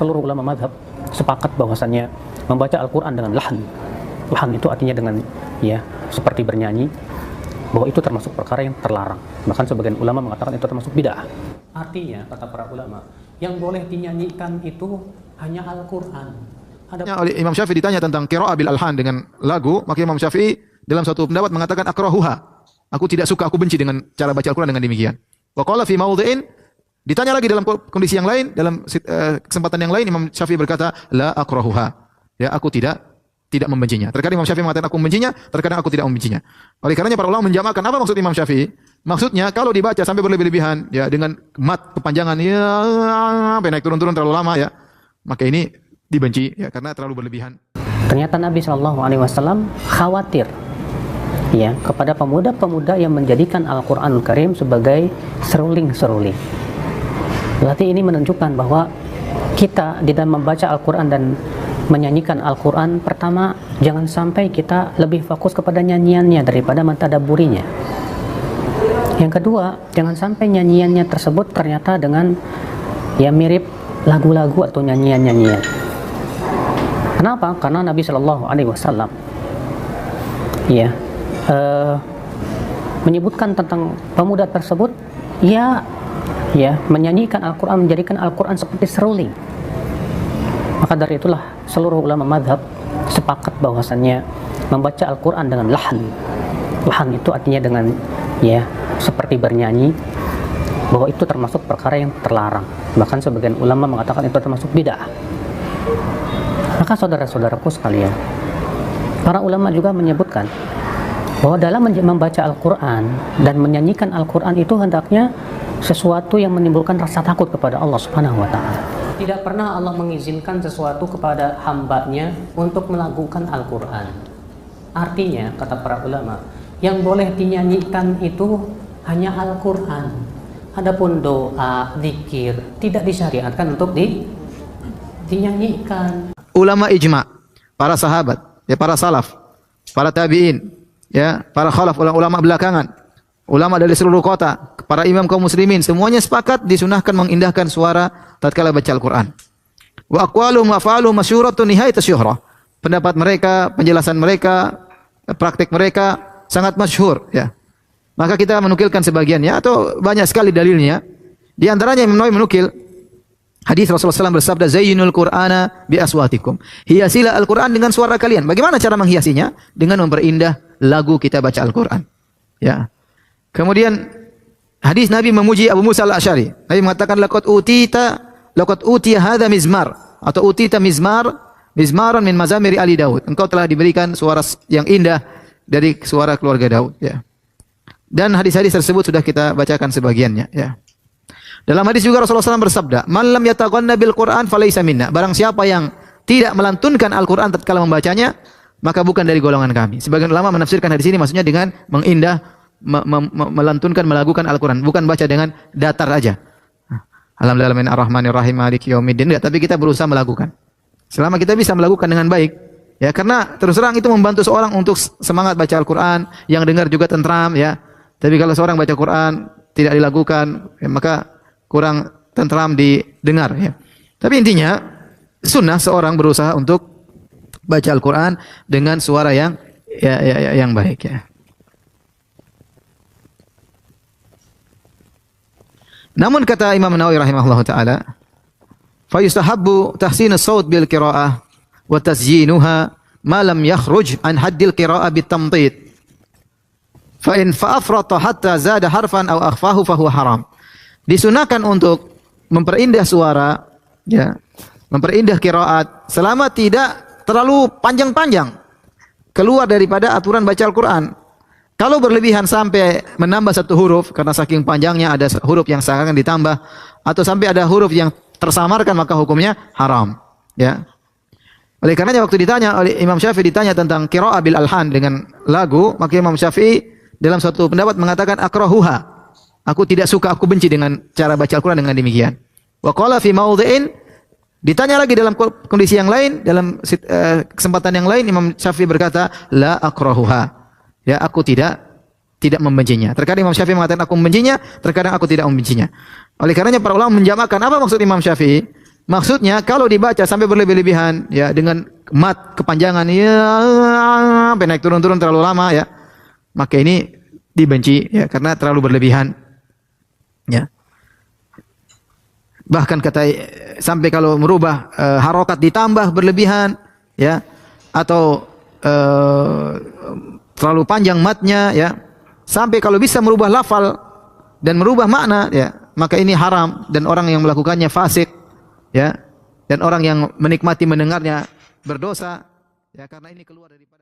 seluruh ulama mazhab sepakat bahwasannya membaca Al-Quran dengan lahan itu artinya dengan seperti bernyanyi, bahwa itu termasuk perkara yang terlarang. Bahkan sebagian ulama mengatakan itu termasuk bid'ah. Artinya kata para ulama, yang boleh dinyanyikan itu hanya Al-Quran. Oleh Imam Syafi'i ditanya tentang qira'ah bil alhan dengan lagu, maka Imam Syafi'i dalam satu pendapat mengatakan akrahuha. Aku tidak suka, aku benci dengan cara baca Al-Quran dengan demikian. Wa qala fi mawdhi'in, ditanya lagi dalam kondisi yang lain, dalam kesempatan yang lain, Imam Syafi'i berkata la akrahuha. Ya, aku tidak membencinya. Terkadang Imam Syafi'i mengatakan aku membencinya, terkadang aku tidak membencinya. Oleh karenanya para ulama menjamakkan apa maksud Imam Syafi'i? Maksudnya kalau dibaca sampai berlebih-lebihan, ya dengan mat kepanjangan, ya sampai naik turun-turun terlalu lama, ya maka ini dibenci, ya karena terlalu berlebihan. Ternyata Nabi SAW khawatir kepada pemuda-pemuda yang menjadikan Al-Quranul Karim sebagai seruling-seruling. Berarti ini menunjukkan bahwa kita di dalam membaca Al-Quran dan menyanyikan Al-Quran, pertama jangan sampai kita lebih fokus kepada nyanyiannya daripada mentadaburinya. Yang kedua, jangan sampai nyanyiannya tersebut ternyata dengan mirip lagu-lagu atau nyanyian-nyanyian. Kenapa? Karena Nabi SAW menyebutkan tentang pemuda tersebut menyanyikan Al-Quran, menjadikan Al-Quran seperti seruling. Maka dari itulah seluruh ulama madhab sepakat bahwasannya membaca Al-Quran dengan lahan itu artinya dengan seperti bernyanyi, bahwa itu termasuk perkara yang terlarang. Bahkan sebagian ulama mengatakan itu termasuk bid'ah. Maka saudara-saudaraku sekalian, para ulama juga menyebutkan bahwa dalam membaca Al-Quran dan menyanyikan Al-Quran itu hendaknya sesuatu yang menimbulkan rasa takut kepada Allah Subhanahu wa Ta'ala. Tidak pernah Allah mengizinkan sesuatu kepada hambanya untuk melakukan Al-Quran. Artinya, kata para ulama, yang boleh dinyanyikan itu hanya Al-Quran. Adapun doa, zikir tidak disyariatkan untuk dinyanyikan. Ulama ijma', para sahabat, para salaf, para tabi'in, para khalaf, ulama belakangan, ulama dari seluruh kota, para imam kaum muslimin, semuanya sepakat disunahkan mengindahkan suara tatkala baca Al-Quran. Wa aqwaluhum wa af'aluhum masyhuratun nihayat syuhrah. Pendapat mereka, penjelasan mereka, praktik mereka sangat masyhur, Maka kita menukilkan sebagiannya atau banyak sekali dalilnya. Di antaranya Imam Nawawi menukil hadis Rasulullah SAW bersabda, "Zayyinul Qur'ana bi aswatikum." Hiasilah Al-Quran dengan suara kalian. Bagaimana cara menghiasinya? Dengan memperindah lagu kita baca Al-Quran. Kemudian hadis Nabi memuji Abu Musa Al-Asy'ari. Nabi mengatakan laqad utiya hadza mizmar atau utita mizmaran min mazamiri Ali Daud. Engkau telah diberikan suara yang indah dari suara keluarga Daud, Dan hadis-hadis tersebut sudah kita bacakan sebagiannya, Dalam hadis juga Rasulullah SAW bersabda, "Man lam yataghanna bil Qur'an falaysa minna." Barang siapa yang tidak melantunkan Al-Qur'an tatkala membacanya, maka bukan dari golongan kami. Sebagian ulama menafsirkan hadis ini maksudnya dengan mengindah, melantunkan, melakukan Al-Quran, bukan baca dengan datar aja. Alhamdulillah ar-Rahmanir Rahim maliki yaumiddin, tapi kita berusaha melakukan. Selama kita bisa melakukan dengan baik, karena terus terang itu membantu seorang untuk semangat baca Al-Quran, yang dengar juga tentram, Tapi kalau seorang baca Quran tidak dilakukan, maka kurang tentram didengar, Tapi intinya sunnah seorang berusaha untuk baca Al-Quran dengan suara yang baik, Namun kata Imam Nawawi rahimahullah ta'ala, fa yustahabbu tahsinus saut bil qira'ah wa tasyinuha ma lam yakhruj an haddil qira'ah bitamtid. Fa in fa'afrata hatta zada harfan aw akhfahu fa huwa haram. Disunahkan untuk memperindah suara, memperindah qiraat selama tidak terlalu panjang-panjang keluar daripada aturan baca Al-Quran. Kalau berlebihan sampai menambah satu huruf karena saking panjangnya ada huruf yang seakan ditambah atau sampai ada huruf yang tersamarkan, maka hukumnya haram, Oleh karenanya waktu ditanya oleh Imam Syafi'i ditanya tentang qira'ah bil alhan dengan lagu, maka Imam Syafi'i dalam suatu pendapat mengatakan akrahuha. Aku tidak suka, aku benci dengan cara baca Al-Quran dengan demikian. Wa qala fi mawdhi'in, ditanya lagi dalam kondisi yang lain, dalam kesempatan yang lain, Imam Syafi'i berkata la akrahuha. Aku tidak membencinya. Terkadang Imam Syafi'i mengatakan aku membencinya, terkadang aku tidak membencinya. Oleh karenanya para ulama menjamakkan apa maksud Imam Syafi'i? Maksudnya kalau dibaca sampai berlebih-lebihan ya dengan mat kepanjangan ya sampai naik turun-turun terlalu lama ya, maka ini dibenci ya karena terlalu berlebihan. Ya. Bahkan kata sampai kalau merubah harokat ditambah berlebihan ya atau terlalu panjang matnya ya, sampai kalau bisa merubah lafal dan merubah makna ya, maka ini haram dan orang yang melakukannya fasik ya, dan orang yang menikmati mendengarnya berdosa ya, karena ini keluar daripada